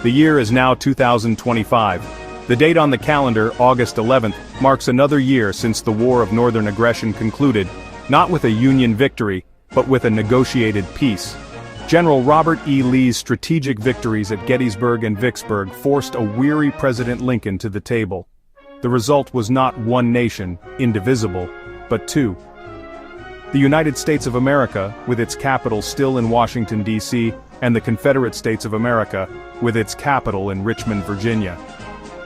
The year is now 2025. The date on the calendar, August 11th, marks another year since the War of Northern Aggression concluded, not with a Union victory, but with a negotiated peace. General Robert E. Lee's strategic victories at Gettysburg and Vicksburg forced a weary President Lincoln to the table. The result was not one nation, indivisible, but two. The United States of America, with its capital still in Washington, D.C., and the Confederate States of America, with its capital in Richmond, Virginia.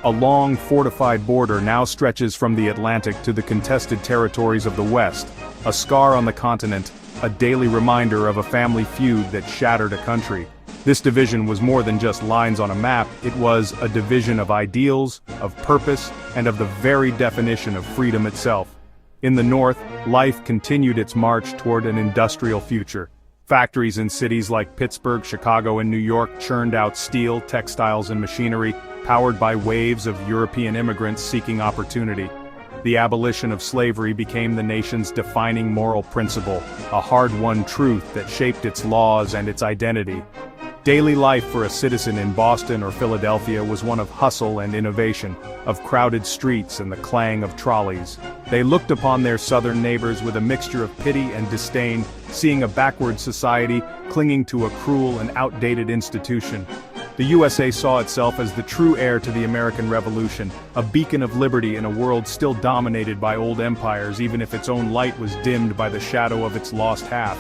A long, fortified border now stretches from the Atlantic to the contested territories of the West, a scar on the continent, a daily reminder of a family feud that shattered a country. This division was more than just lines on a map, it was a division of ideals, of purpose, and of the very definition of freedom itself. In the North, life continued its march toward an industrial future. Factories in cities like Pittsburgh, Chicago, and New York churned out steel, textiles, and machinery, powered by waves of European immigrants seeking opportunity. The abolition of slavery became the nation's defining moral principle, a hard-won truth that shaped its laws and its identity. Daily life for a citizen in Boston or Philadelphia was one of hustle and innovation, of crowded streets and the clang of trolleys. They looked upon their southern neighbors with a mixture of pity and disdain, seeing a backward society clinging to a cruel and outdated institution. The USA saw itself as the true heir to the American Revolution, a beacon of liberty in a world still dominated by old empires, even if its own light was dimmed by the shadow of its lost half.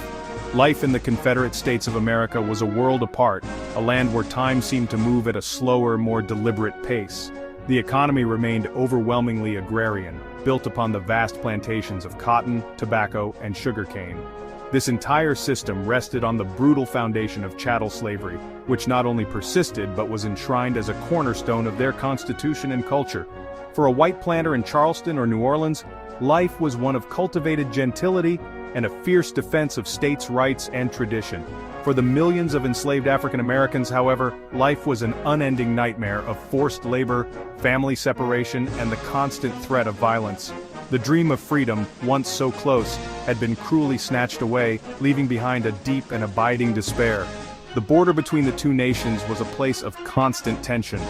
Life in the Confederate States of America was a world apart, a land where time seemed to move at a slower, more deliberate pace. The economy remained overwhelmingly agrarian, built upon the vast plantations of cotton, tobacco, and sugarcane. This entire system rested on the brutal foundation of chattel slavery, which not only persisted but was enshrined as a cornerstone of their constitution and culture. For a white planter in Charleston or New Orleans, life was one of cultivated gentility and a fierce defense of states' rights and tradition. For the millions of enslaved African Americans, however, life was an unending nightmare of forced labor, family separation, and the constant threat of violence. The dream of freedom, once so close, had been cruelly snatched away, leaving behind a deep and abiding despair. The border between the two nations was a place of constant tension.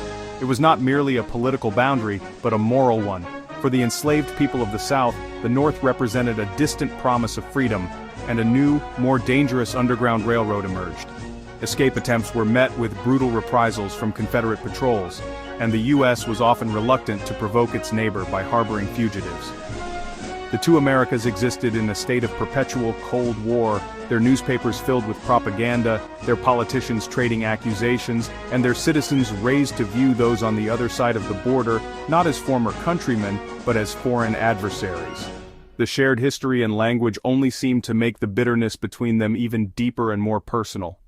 It was not merely a political boundary, but a moral one. For the enslaved people of the South, the North represented a distant promise of freedom, and a new, more dangerous Underground Railroad emerged. Escape attempts were met with brutal reprisals from Confederate patrols, and the U.S. was often reluctant to provoke its neighbor by harboring fugitives. The two Americas existed in a state of perpetual Cold War, their newspapers filled with propaganda, their politicians trading accusations, and their citizens raised to view those on the other side of the border not as former countrymen, but as foreign adversaries. The shared history and language only seemed to make the bitterness between them even deeper and more personal.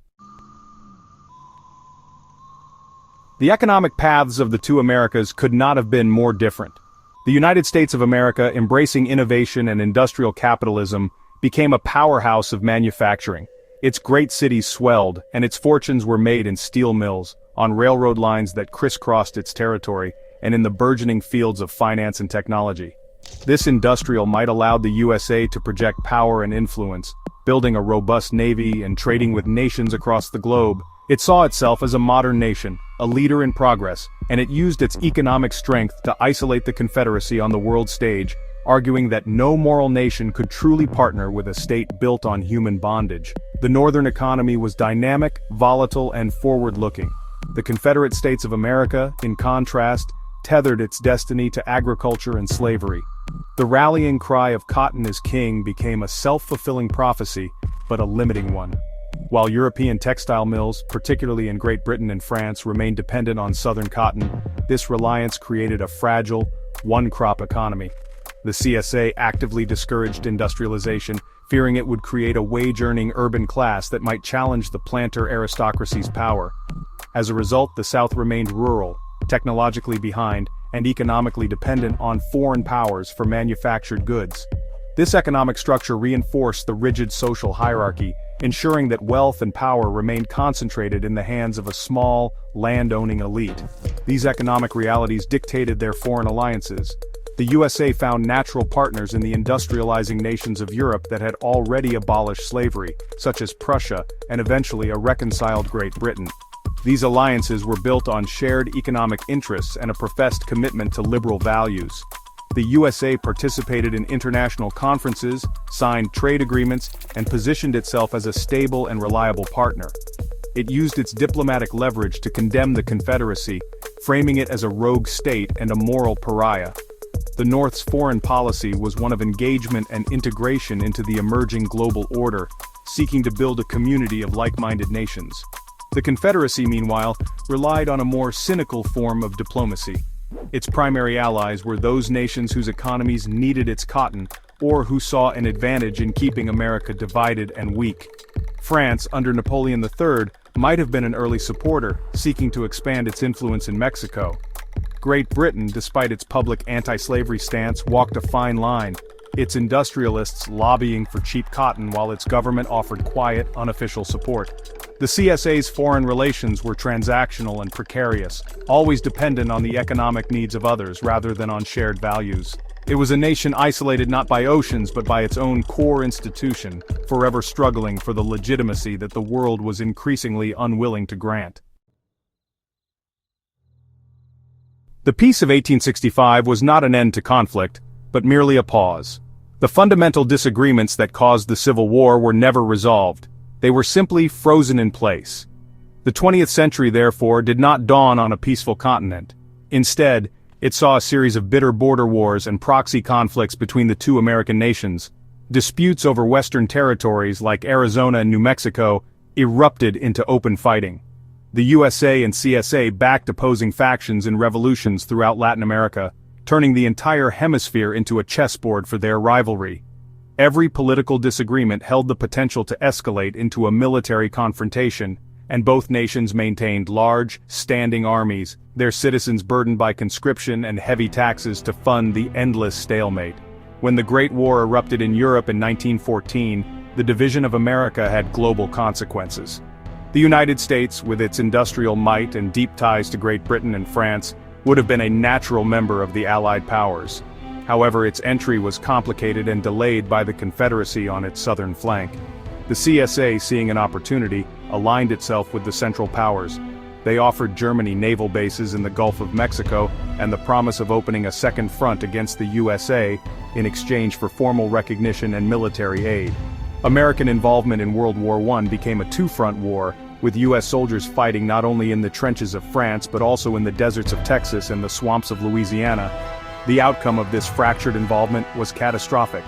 The economic paths of the two Americas could not have been more different. The United States of America, embracing innovation and industrial capitalism, became a powerhouse of manufacturing. Its great cities swelled, and its fortunes were made in steel mills, on railroad lines that crisscrossed its territory, and in the burgeoning fields of finance and technology. This industrial might allowed the USA to project power and influence, building a robust navy and trading with nations across the globe. It saw itself as a modern nation, a leader in progress, and it used its economic strength to isolate the Confederacy on the world stage, arguing that no moral nation could truly partner with a state built on human bondage. The Northern economy was dynamic, volatile, and forward-looking. The Confederate States of America, in contrast, tethered its destiny to agriculture and slavery. The rallying cry of cotton is king became a self-fulfilling prophecy, but a limiting one. While European textile mills, particularly in Great Britain and France, remained dependent on southern cotton, this reliance created a fragile, one-crop economy. The CSA actively discouraged industrialization, fearing it would create a wage-earning urban class that might challenge the planter aristocracy's power. As a result, the South remained rural, technologically behind, and economically dependent on foreign powers for manufactured goods. This economic structure reinforced the rigid social hierarchy, ensuring that wealth and power remained concentrated in the hands of a small, land-owning elite. These economic realities dictated their foreign alliances. The USA found natural partners in the industrializing nations of Europe that had already abolished slavery, such as Prussia and eventually a reconciled Great Britain. These alliances were built on shared economic interests and a professed commitment to liberal values. The USA participated in international conferences, signed trade agreements, and positioned itself as a stable and reliable partner. It used its diplomatic leverage to condemn the Confederacy, framing it as a rogue state and a moral pariah. The North's foreign policy was one of engagement and integration into the emerging global order, seeking to build a community of like-minded nations. The Confederacy, meanwhile, relied on a more cynical form of diplomacy. Its primary allies were those nations whose economies needed its cotton, or who saw an advantage in keeping America divided and weak. France, under Napoleon III, might have been an early supporter, seeking to expand its influence in Mexico. Great Britain, despite its public anti-slavery stance, walked a fine line, its industrialists lobbying for cheap cotton while its government offered quiet, unofficial support. The CSA's foreign relations were transactional and precarious, always dependent on the economic needs of others rather than on shared values. It was a nation isolated not by oceans but by its own core institution, forever struggling for the legitimacy that the world was increasingly unwilling to grant. The Peace of 1865 was not an end to conflict, but merely a pause. The fundamental disagreements that caused the Civil War were never resolved. They were simply frozen in place. The 20th century, therefore, did not dawn on a peaceful continent. Instead, it saw a series of bitter border wars and proxy conflicts between the two American nations. Disputes over Western territories like Arizona and New Mexico erupted into open fighting. The USA and CSA backed opposing factions in revolutions throughout Latin America, turning the entire hemisphere into a chessboard for their rivalry. Every political disagreement held the potential to escalate into a military confrontation, and both nations maintained large, standing armies, their citizens burdened by conscription and heavy taxes to fund the endless stalemate. When the Great War erupted in Europe in 1914, the division of America had global consequences. The United States, with its industrial might and deep ties to Great Britain and France, would have been a natural member of the Allied powers. However, its entry was complicated and delayed by the Confederacy on its southern flank. The CSA, seeing an opportunity, aligned itself with the Central Powers. They offered Germany naval bases in the Gulf of Mexico and the promise of opening a second front against the USA in exchange for formal recognition and military aid. American involvement in World War I became a two-front war, with U.S. soldiers fighting not only in the trenches of France but also in the deserts of Texas and the swamps of Louisiana. The outcome of this fractured involvement was catastrophic.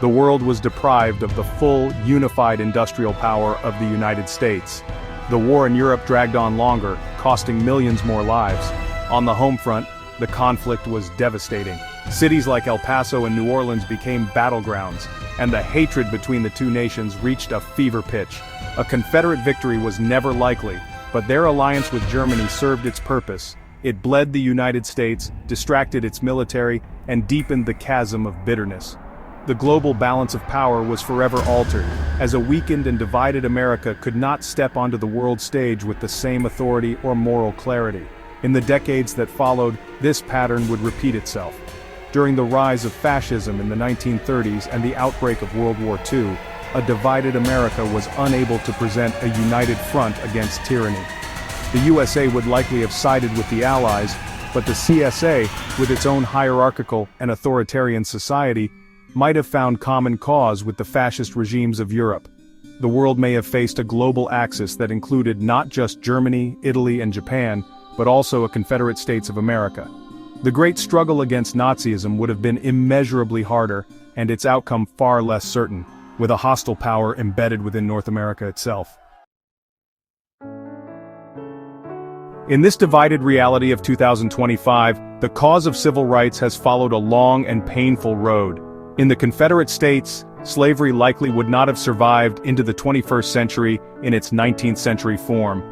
The world was deprived of the full, unified industrial power of the United States. The war in Europe dragged on longer, costing millions more lives. On the home front, the conflict was devastating. Cities like El Paso and New Orleans became battlegrounds, and the hatred between the two nations reached a fever pitch. A Confederate victory was never likely, but their alliance with Germany served its purpose. It bled the United States, distracted its military, and deepened the chasm of bitterness. The global balance of power was forever altered, as a weakened and divided America could not step onto the world stage with the same authority or moral clarity. In the decades that followed, this pattern would repeat itself. During the rise of fascism in the 1930s and the outbreak of World War II, a divided America was unable to present a united front against tyranny. The USA would likely have sided with the Allies, but the CSA, with its own hierarchical and authoritarian society, might have found common cause with the fascist regimes of Europe. The world may have faced a global axis that included not just Germany, Italy, and Japan, but also a Confederate States of America. The great struggle against Nazism would have been immeasurably harder, and its outcome far less certain, with a hostile power embedded within North America itself. In this divided reality of 2025, the cause of civil rights has followed a long and painful road. In the Confederate States, slavery likely would not have survived into the 21st century in its 19th century form.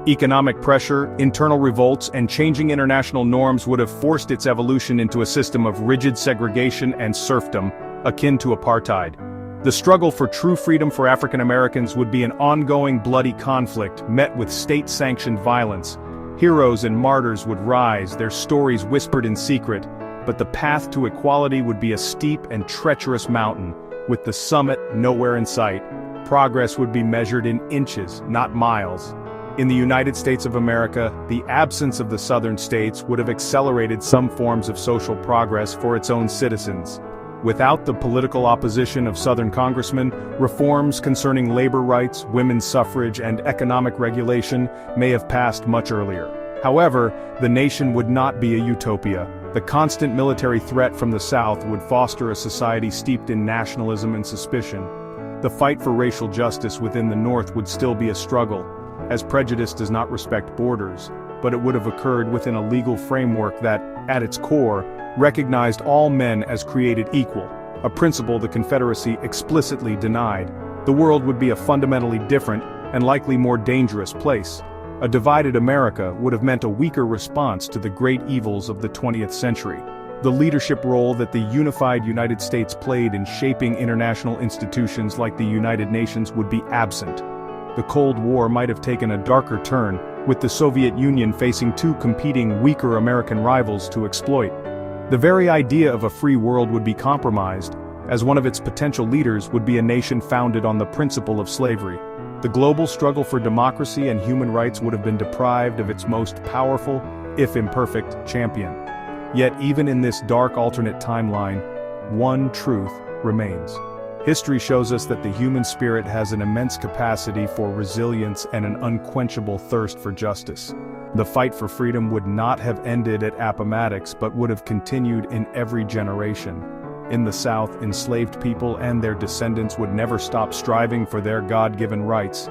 Economic pressure, internal revolts, and changing international norms would have forced its evolution into a system of rigid segregation and serfdom, akin to apartheid. The struggle for true freedom for African Americans would be an ongoing bloody conflict met with state-sanctioned violence. Heroes and martyrs would rise, their stories whispered in secret, but the path to equality would be a steep and treacherous mountain, with the summit nowhere in sight. Progress would be measured in inches, not miles. In the United States of America, the absence of the southern states would have accelerated some forms of social progress for its own citizens. Without the political opposition of Southern congressmen, reforms concerning labor rights, women's suffrage, and economic regulation may have passed much earlier. However, the nation would not be a utopia. The constant military threat from the South would foster a society steeped in nationalism and suspicion. The fight for racial justice within the North would still be a struggle, as prejudice does not respect borders, but it would have occurred within a legal framework that, at its core, recognized all men as created equal, a principle the Confederacy explicitly denied. The world would be a fundamentally different, and likely more dangerous place. A divided America would have meant a weaker response to the great evils of the 20th century. The leadership role that the unified United States played in shaping international institutions like the United Nations would be absent. The Cold War might have taken a darker turn, with the Soviet Union facing two competing, weaker American rivals to exploit. The very idea of a free world would be compromised, as one of its potential leaders would be a nation founded on the principle of slavery. The global struggle for democracy and human rights would have been deprived of its most powerful, if imperfect, champion. Yet even in this dark alternate timeline, one truth remains. History shows us that the human spirit has an immense capacity for resilience and an unquenchable thirst for justice. The fight for freedom would not have ended at Appomattox but would have continued in every generation. In the South, enslaved people and their descendants would never stop striving for their God-given rights.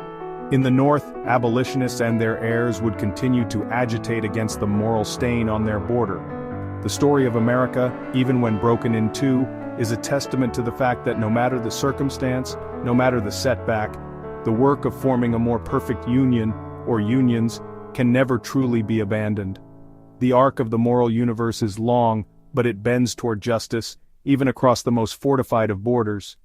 In the North, abolitionists and their heirs would continue to agitate against the moral stain on their border. The story of America, even when broken in two, is a testament to the fact that no matter the circumstance, no matter the setback, the work of forming a more perfect union, or unions, can never truly be abandoned. The arc of the moral universe is long, but it bends toward justice, even across the most fortified of borders.